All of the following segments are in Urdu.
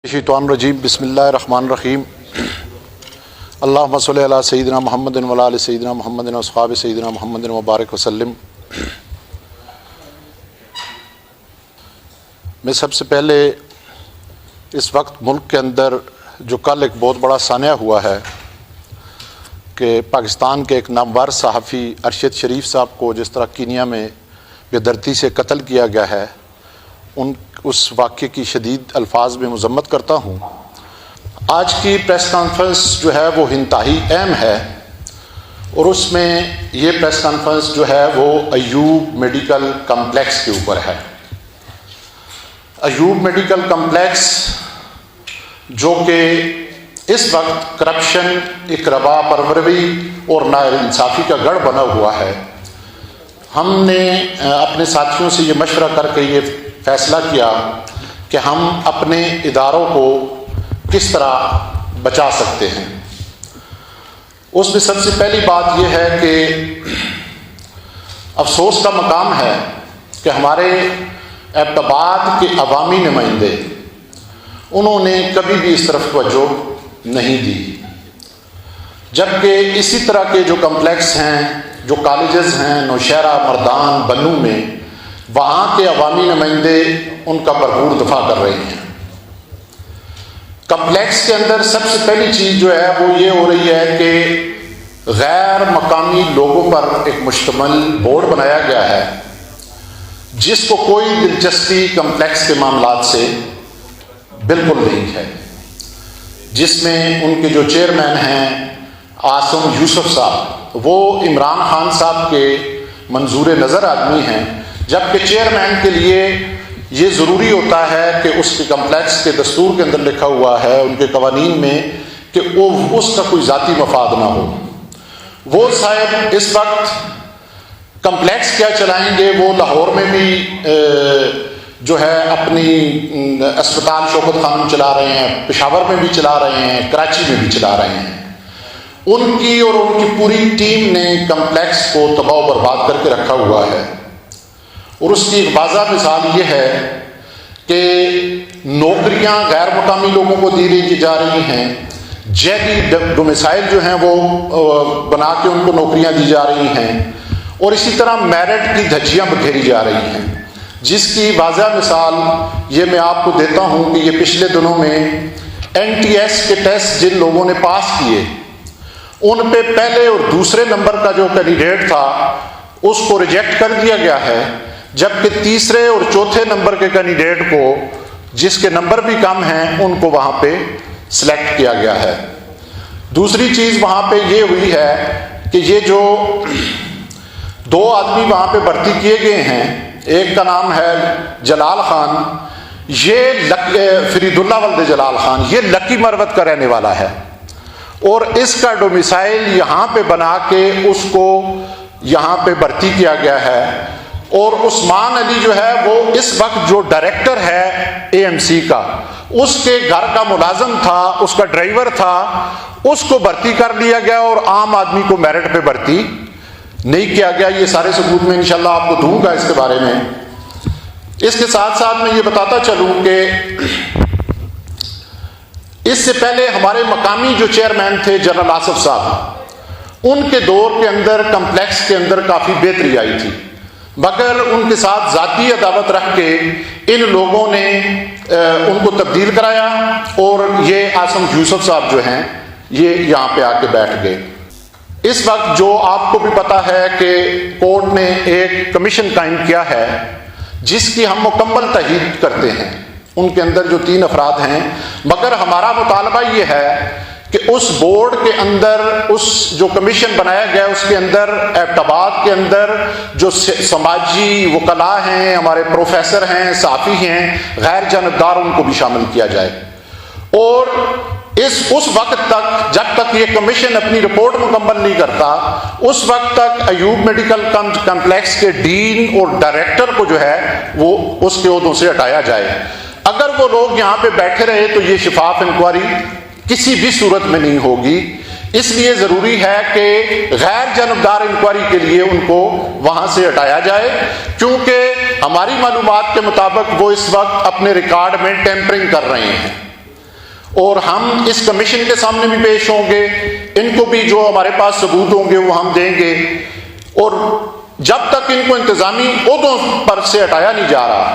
شیطان الرجیم بسم اللہ الرحمن الرحیم اللہم صلی علی سیدنا محمد و علی آل سیدنا محمد و اصحاب سیدنا محمد مبارک وسلم۔ میں سب سے پہلے اس وقت ملک کے اندر جو کل ایک بہت بڑا سانحہ ہوا ہے کہ پاکستان کے ایک نامور صحافی ارشد شریف صاحب کو جس طرح کینیا میں بے دردی سے قتل کیا گیا ہے، اس واقعے کی شدید الفاظ میں مذمت کرتا ہوں۔ آج کی پریس کانفرنس جو ہے وہ انتہائی اہم ہے، اور اس میں یہ پریس کانفرنس جو ہے وہ ایوب میڈیکل کمپلیکس کے اوپر ہے۔ ایوب میڈیکل کمپلیکس جو کہ اس وقت کرپشن، اقربا پروری اور ناانصافی کا گڑھ بنا ہوا ہے، ہم نے اپنے ساتھیوں سے یہ مشورہ کر کے یہ فیصلہ کیا کہ ہم اپنے اداروں کو کس طرح بچا سکتے ہیں۔ اس میں سب سے پہلی بات یہ ہے کہ افسوس کا مقام ہے کہ ہمارے ایبٹ آباد کے عوامی نمائندے انہوں نے کبھی بھی اس طرف توجہ نہیں دی، جبکہ اسی طرح کے جو کمپلیکس ہیں، جو کالجز ہیں نوشہرہ، مردان، بنو میں، وہاں کے عوامی نمائندے ان کا بھرپور دفاع کر رہے ہیں۔ کمپلیکس کے اندر سب سے پہلی چیز جو ہے وہ یہ ہو رہی ہے کہ غیر مقامی لوگوں پر ایک مشتمل بورڈ بنایا گیا ہے جس کو کوئی دلچسپی کمپلیکس کے معاملات سے بالکل نہیں ہے، جس میں ان کے جو چیئرمین ہیں عاصم یوسف صاحب، وہ عمران خان صاحب کے منظور نظر آدمی ہیں، جبکہ چیئرمین کے لیے یہ ضروری ہوتا ہے کہ اس کے کمپلیکس کے دستور کے اندر لکھا ہوا ہے، ان کے قوانین میں، کہ وہ اس کا کوئی ذاتی مفاد نہ ہو۔ وہ صاحب اس وقت کمپلیکس کیا چلائیں گے، وہ لاہور میں بھی جو ہے اپنی اسپتال شوکت خانم چلا رہے ہیں، پشاور میں بھی چلا رہے ہیں، کراچی میں بھی چلا رہے ہیں۔ ان کی اور ان کی پوری ٹیم نے کمپلیکس کو تباہ و برباد کر کے رکھا ہوا ہے، اور اس کی ایک واضح مثال یہ ہے کہ نوکریاں غیر مقامی لوگوں کو دی جا رہی ہیں، جعلی ڈومیسائل جو ہیں وہ بنا کے ان کو نوکریاں دی جا رہی ہیں، اور اسی طرح میرٹ کی دھجیاں بکھیری جا رہی ہیں، جس کی واضح مثال یہ میں آپ کو دیتا ہوں کہ یہ پچھلے دنوں میں NTS کے ٹیسٹ جن لوگوں نے پاس کیے، ان پہ پہلے اور دوسرے نمبر کا جو کینڈیڈیٹ تھا اس کو ریجیکٹ کر دیا گیا ہے، جبکہ تیسرے اور چوتھے نمبر کے کینڈیڈیٹ کو جس کے نمبر بھی کم ہیں ان کو وہاں پہ سلیکٹ کیا گیا ہے۔ دوسری چیز وہاں پہ یہ ہوئی ہے کہ یہ جو دو آدمی وہاں پہ بھرتی کیے گئے ہیں، ایک کا نام ہے جلال خان، یہ فرید اللہ ولد جلال خان، یہ لکی مروت کا رہنے والا ہے، اور اس کا ڈومیسائل یہاں پہ بنا کے اس کو یہاں پہ بھرتی کیا گیا ہے، اور عثمان علی جو ہے وہ اس وقت جو ڈائریکٹر ہے AMC کا، اس کے گھر کا ملازم تھا، اس کا ڈرائیور تھا، اس کو بھرتی کر لیا گیا اور عام آدمی کو میرٹ پہ بھرتی نہیں کیا گیا۔ یہ سارے ثبوت میں انشاءاللہ آپ کو دوں گا اس کے بارے میں۔ اس کے ساتھ ساتھ میں یہ بتاتا چلوں کہ اس سے پہلے ہمارے مقامی جو چیئرمین تھے جنرل آصف صاحب، ان کے دور کے اندر کمپلیکس کے اندر کافی بہتری آئی تھی، مگر ان کے ساتھ ذاتی عداوت رکھ کے ان لوگوں نے ان کو تبدیل کرایا، اور یہ عاصم یوسف صاحب جو ہیں یہ یہاں پہ آ کے بیٹھ گئے۔ اس وقت جو آپ کو بھی پتا ہے کہ کورٹ نے ایک کمیشن قائم کیا ہے جس کی ہم مکمل تائید کرتے ہیں، ان کے اندر جو 3 افراد ہیں، مگر ہمارا مطالبہ یہ ہے کہ اس بورڈ کے اندر، اس جو کمیشن بنایا گیا اس کے اندر ایبٹ آباد کے اندر جو سماجی وکلاء ہیں، ہمارے پروفیسر ہیں، صحافی ہیں، غیر جانبدار، ان کو بھی شامل کیا جائے، اور اس وقت تک جب تک یہ کمیشن اپنی رپورٹ مکمل نہیں کرتا، اس وقت تک ایوب میڈیکل کمپلیکس کے ڈین اور ڈائریکٹر کو جو ہے وہ اس کے عہدوں سے ہٹایا جائے۔ اگر وہ لوگ یہاں پہ بیٹھے رہے تو یہ شفاف انکوائری کسی بھی صورت میں نہیں ہوگی، اس لیے ضروری ہے کہ غیر جانبدار انکوائری کے لیے ان کو وہاں سے ہٹایا جائے، کیونکہ ہماری معلومات کے مطابق وہ اس وقت اپنے ریکارڈ میں ٹیمپرنگ کر رہے ہیں۔ اور ہم اس کمیشن کے سامنے بھی پیش ہوں گے، ان کو بھی جو ہمارے پاس ثبوت ہوں گے وہ ہم دیں گے، اور جب تک ان کو انتظامی عہدوں پر سے ہٹایا نہیں جا رہا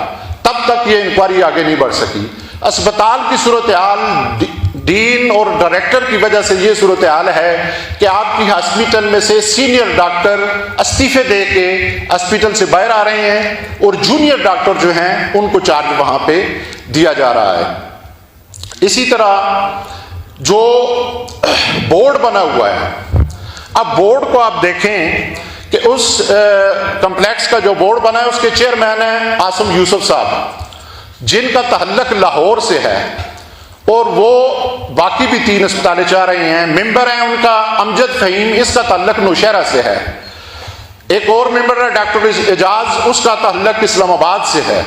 تب تک یہ انکوائری آگے نہیں بڑھ سکی۔ اسپتال کی صورتحال ڈین اور ڈائریکٹر کی وجہ سے یہ صورتحال ہے کہ آپ کی ہاسپٹل میں سے سینئر ڈاکٹر استعفے دے کے ہاسپٹل سے باہر آ رہے ہیں اور جونیئر ڈاکٹر جو ہیں ان کو چارج وہاں پہ دیا جا رہا ہے۔ اسی طرح جو بورڈ بنا ہوا ہے، اب بورڈ کو آپ دیکھیں کہ اس کمپلیکس کا جو بورڈ بنا ہے اس کے چیئرمین ہیں عاصم یوسف صاحب، جن کا تعلق لاہور سے ہے، اور وہ باقی بھی 3 اسپتالیں چاہ رہے ہیں۔ ممبر ہیں ان کا امجد فہیم، اس کا تعلق نوشہرہ سے ہے۔ ایک اور ممبر ہے ڈاکٹر اعجاز، اس کا تعلق اسلام آباد سے ہے،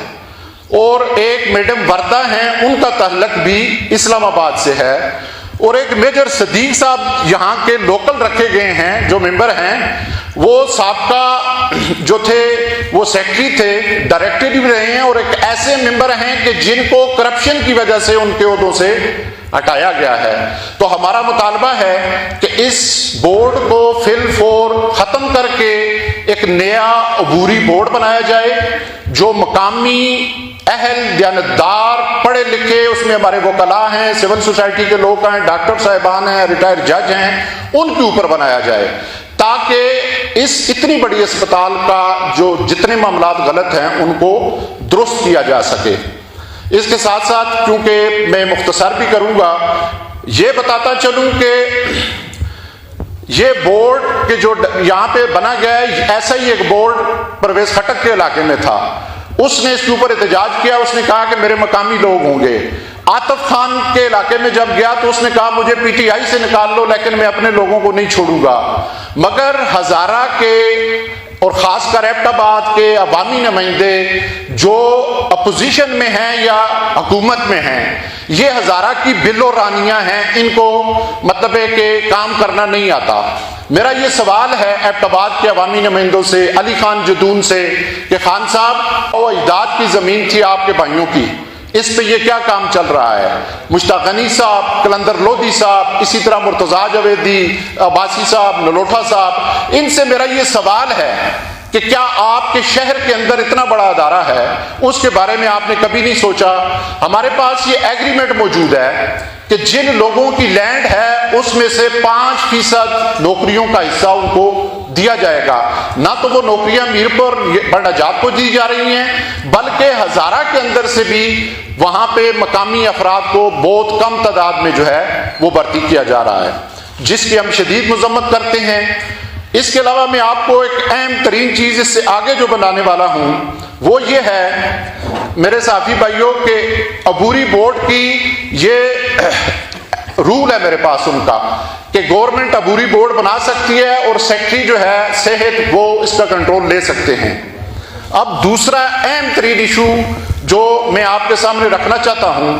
اور ایک میڈم وردہ ہیں، ان کا تعلق بھی اسلام آباد سے ہے، اور ایک میجر صدیق صاحب یہاں کے لوکل رکھے گئے ہیں جو ممبر ہیں، وہ سابقہ جو تھے وہ سیکرٹری تھے، ڈائریکٹر بھی رہے ہیں، اور ایک ایسے ممبر ہیں کہ جن کو کرپشن کی وجہ سے ان کے عہدوں سے ہٹایا گیا ہے۔ تو ہمارا مطالبہ ہے کہ اس بورڈ کو فی الفور ختم کر کے ایک نیا عبوری بورڈ بنایا جائے جو مقامی اہل دیانتدار پڑھے لکھے، اس میں ہمارے وکلاء ہیں، سول سوسائٹی کے لوگ ہیں، ڈاکٹر صاحبان ہیں، ریٹائر جج ہیں، ان کے اوپر بنایا جائے تاکہ اس اتنی بڑی اسپتال کا جو جتنے معاملات غلط ہیں ان کو درست کیا جا سکے۔ اس کے ساتھ ساتھ کیونکہ میں مختصر بھی کروں گا، یہ بتاتا چلوں کہ یہ بورڈ کہ جو یہاں پہ بنا گیا ہے، ایسا ہی ایک بورڈ پرویز خٹک کے علاقے میں تھا، اس نے اس کے اوپر احتجاج کیا، اس نے کہا کہ میرے مقامی لوگ ہوں گے۔ عاطف خان کے علاقے میں جب گیا تو اس نے کہا مجھے پی ٹی آئی سے نکال لو لیکن میں اپنے لوگوں کو نہیں چھوڑوں گا۔ مگر ہزارہ کے اور خاص کر ایبٹ آباد کے عوامی نمائندے جو اپوزیشن میں ہیں یا حکومت میں ہیں، یہ ہزارہ کی بل و رانیاں ہیں، ان کو مطلب ہے کہ کام کرنا نہیں آتا۔ میرا یہ سوال ہے ایبٹ آباد کے عوامی نمائندوں سے، علی خان جدون سے، کہ خان صاحب وہ اجداد کی زمین تھی آپ کے بھائیوں کی، اس پہ یہ کیا کام چل رہا ہے؟ مشتاق غنی صاحب، کلندر لودھی صاحب، اسی طرح مرتضیٰ جاویدی، عباسی صاحب، نلوٹھا صاحب، ان سے میرا یہ سوال ہے کہ کیا آپ کے شہر کے اندر اتنا بڑا ادارہ ہے، اس کے بارے میں آپ نے کبھی نہیں سوچا؟ ہمارے پاس یہ ایگریمنٹ موجود ہے کہ جن لوگوں کی لینڈ ہے اس میں سے 5% نوکریوں کا حصہ ان کو دیا جائے گا۔ نہ تو وہ نوکریاں میرپور بڑا جات کو دی جا رہی ہیں، بلکہ ہزارہ کے اندر سے بھی وہاں پہ مقامی افراد کو بہت کم تعداد میں جو ہے وہ بھرتی کیا جا رہا ہے، جس کی ہم شدید مذمت کرتے ہیں۔ اس کے علاوہ میں آپ کو ایک اہم ترین چیز اس سے آگے جو بنانے والا ہوں وہ یہ ہے میرے صحافی بھائیوں کہ عبوری بورڈ کی یہ رول ہے میرے پاس ان کا کہ گورنمنٹ عبوری بورڈ بنا سکتی ہے اور سیکٹری جو ہے صحت وہ اس کا کنٹرول لے سکتے ہیں۔ اب دوسرا اہم ترین ایشو جو میں آپ کے سامنے رکھنا چاہتا ہوں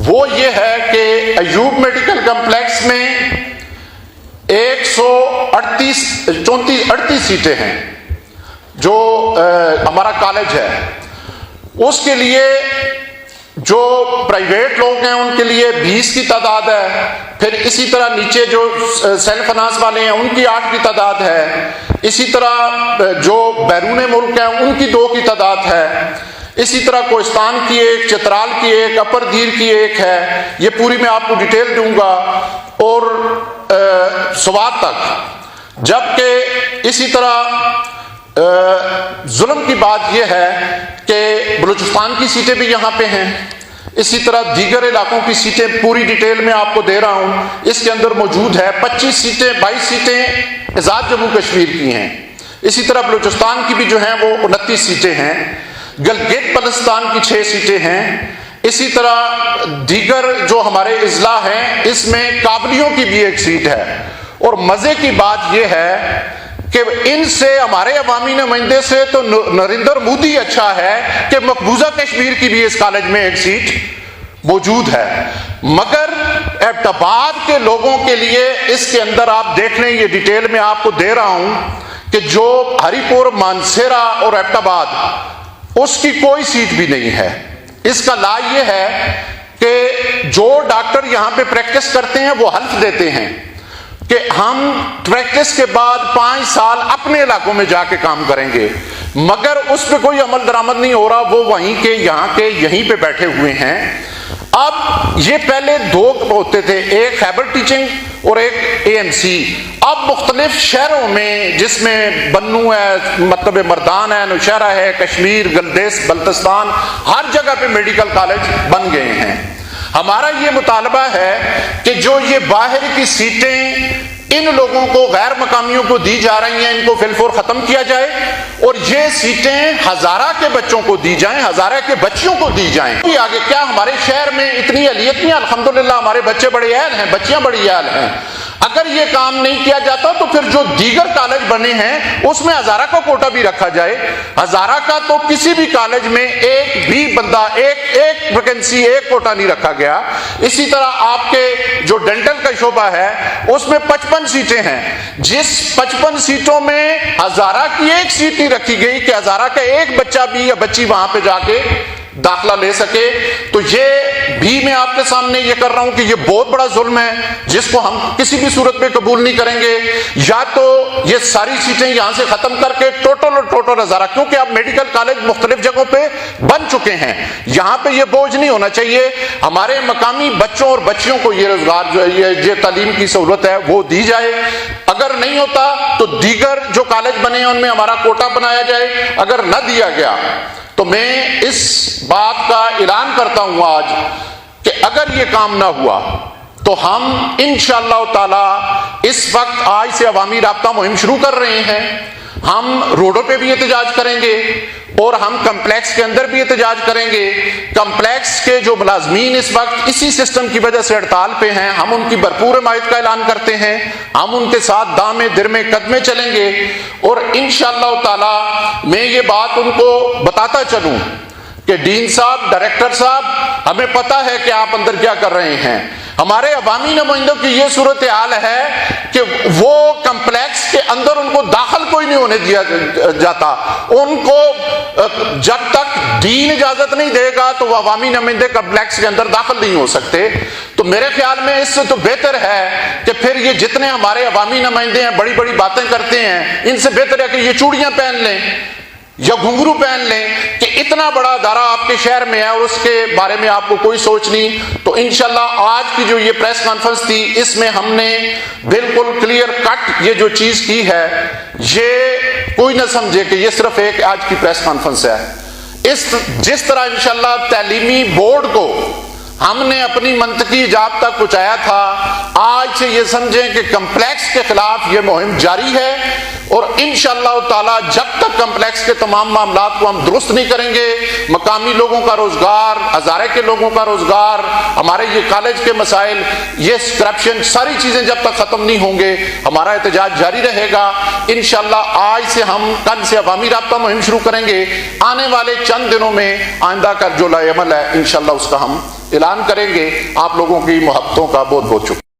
وہ یہ ہے کہ ایوب میڈیکل کمپلیکس میں 138 سیٹیں ہیں جو ہمارا کالج ہے، اس کے لیے جو پرائیویٹ لوگ ہیں ان کے لیے 20 کی تعداد ہے، پھر اسی طرح نیچے جو سیلف فنانس والے ہیں ان کی 8 کی تعداد ہے، اسی طرح جو بیرون ملک ہیں ان کی 2 کی تعداد ہے، اسی طرح کوہستان کی ایک، چترال کی ایک، اپر دیر کی ایک ہے، یہ پوری میں آپ کو ڈیٹیل دوں گا، اور سوات تک۔ جبکہ اسی طرح ظلم کی بات یہ ہے کہ بلوچستان کی سیٹیں بھی یہاں پہ ہیں، اسی طرح دیگر علاقوں کی سیٹیں پوری ڈیٹیل میں آپ کو دے رہا ہوں، اس کے اندر موجود ہے 22 سیٹیں آزاد جموں کشمیر کی ہیں، اسی طرح بلوچستان کی بھی جو ہیں وہ 29 سیٹیں ہیں، گلگت بلتستان کی 6 سیٹیں ہیں، اسی طرح دیگر جو ہمارے اضلاع ہیں اس میں قابلیوں کی بھی ایک سیٹ ہے۔ اور مزے کی بات یہ ہے کہ ان سے ہمارے عوامی نمائندے سے تو نریندر مودی اچھا ہے کہ مقبوضہ کشمیر کی بھی اس کالج میں ایک سیٹ موجود ہے، مگر ایبٹ آباد کے لوگوں کے لیے اس کے اندر آپ دیکھ لیں، یہ ڈیٹیل میں آپ کو دے رہا ہوں کہ جو ہری پور، مانسیرا اور ایبٹ آباد اس کی کوئی سیٹ بھی نہیں ہے۔ اس کا لا یہ ہے کہ جو ڈاکٹر یہاں پہ پریکٹس کرتے ہیں وہ حلف دیتے ہیں کہ ہم پریکٹس کے بعد 5 سال اپنے علاقوں میں جا کے کام کریں گے، مگر اس پہ کوئی عمل درآمد نہیں ہو رہا، وہ وہیں کے یہاں کے یہیں پہ بیٹھے ہوئے ہیں۔ اب یہ پہلے 2 ہوتے تھے، ایک خیبر ٹیچنگ اور ایک AMC، اب مختلف شہروں میں جس میں بنو ہے، مطلب مردان ہے، نوشہرہ ہے، کشمیر، گلدیس، بلتستان، ہر جگہ پہ میڈیکل کالج بن گئے ہیں۔ ہمارا یہ مطالبہ ہے کہ جو یہ باہر کی سیٹیں ان لوگوں کو، غیر مقامیوں کو دی جا رہی ہیں، ان کو فی الفور ختم کیا جائے اور یہ سیٹیں ہزارہ کے بچوں کو دی جائیں، ہزارہ کے بچیوں کو دی جائیں۔ آگے کیا ہمارے شہر میں اتنی اہلیت نہیں؟ الحمدللہ ہمارے بچے بڑے اہل ہیں، بچیاں بڑی اہل ہیں۔ اگر یہ کام نہیں کیا جاتا تو پھر جو دیگر کالج بنے ہیں اس میں ہزارہ کا کوٹا بھی رکھا جائے۔ ہزارہ کا تو کسی بھی کالج میں ایک بھی بندہ، ایک ویکینسی، ایک کوٹا نہیں رکھا گیا۔ اسی طرح آپ کے جو ڈینٹل کا شعبہ ہے اس میں 55 سیٹیں ہیں، جس 55 سیٹوں میں ہزارہ کی ایک سیٹ نہیں رکھی گئی کہ ہزارہ کا ایک بچہ بھی یا بچی وہاں پہ جا کے داخلہ لے سکے۔ تو یہ بھی میں آپ کے سامنے یہ کر رہا ہوں کہ یہ بہت بڑا ظلم ہے جس کو ہم کسی بھی صورت میں قبول نہیں کریں گے۔ یا تو یہ ساری سیٹیں یہاں سے ختم کر کے ٹوٹل ہزارہ، کیونکہ اب میڈیکل کالج مختلف جگہوں پہ بن چکے ہیں، یہاں پہ یہ بوجھ نہیں ہونا چاہیے۔ ہمارے مقامی بچوں اور بچیوں کو یہ روزگار جو ہے، یہ تعلیم کی سہولت ہے وہ دی جائے۔ اگر نہیں ہوتا تو دیگر جو کالج بنے ہیں ان میں ہمارا کوٹا بنایا جائے۔ اگر نہ دیا گیا تو میں اس بات کا اعلان کرتا ہوں آج کہ اگر یہ کام نہ ہوا تو ہم انشاءاللہ تعالی اس وقت آج سے عوامی رابطہ مہم شروع کر رہے ہیں۔ ہم روڈوں پہ بھی احتجاج کریں گے اور ہم کمپلیکس کے اندر بھی احتجاج کریں گے۔ کمپلیکس کے جو ملازمین اس وقت اسی سسٹم کی وجہ سے ہڑتال پہ ہیں، ہم ان کی بھرپور حمایت کا اعلان کرتے ہیں۔ ہم ان کے ساتھ دامے درمے قدمے چلیں گے اور انشاءاللہ تعالی میں یہ بات ان کو بتاتا چلوں کہ ڈین صاحب، ڈائریکٹر صاحب، ہمیں پتہ ہے کہ آپ اندر کیا کر رہے ہیں۔ ہمارے عوامی نمائندوں کی یہ صورتحال ہے کہ وہ کمپلیکس کے اندر ان کو داخل کوئی نہیں ہونے دیا جاتا۔ ان کو جب تک دین اجازت نہیں دے گا تو وہ عوامی نمائندے کمپلیکس کے اندر داخل نہیں ہو سکتے۔ تو میرے خیال میں اس سے تو بہتر ہے کہ پھر یہ جتنے ہمارے عوامی نمائندے ہیں بڑی بڑی باتیں کرتے ہیں، ان سے بہتر ہے کہ یہ چوڑیاں پہن لیں یا گھنگرو پہن لیں کہ اتنا بڑا ادارہ آپ کے شہر میں ہے اور اس کے بارے میں آپ کو کوئی سوچ نہیں۔ تو انشاءاللہ آج کی جو یہ پریس کانفرنس تھی اس میں ہم نے بالکل کلیئر کٹ یہ جو چیز کی ہے، یہ کوئی نہ سمجھے کہ یہ صرف ایک آج کی پریس کانفرنس ہے۔ جس طرح انشاءاللہ تعلیمی بورڈ کو ہم نے اپنی منطقی ایجاب تک پہنچایا تھا، آج سے یہ سمجھیں کہ کمپلیکس کے خلاف یہ مہم جاری ہے اور انشاءاللہ تعالی جب تک کمپلیکس کے تمام معاملات کو ہم درست نہیں کریں گے، مقامی لوگوں کا روزگار، ہزارے کے لوگوں کا روزگار، ہمارے یہ کالج کے مسائل، یہ کرپشن، ساری چیزیں جب تک ختم نہیں ہوں گے ہمارا احتجاج جاری رہے گا۔ انشاءاللہ آج سے ہم کل سے عوامی رابطہ مہم شروع کریں گے۔ آنے والے چند دنوں میں آئندہ کا جو عمل ہے انشاءاللہ اس کا ہم اعلان کریں گے۔ آپ لوگوں کی محبتوں کا بہت بہت شکریہ۔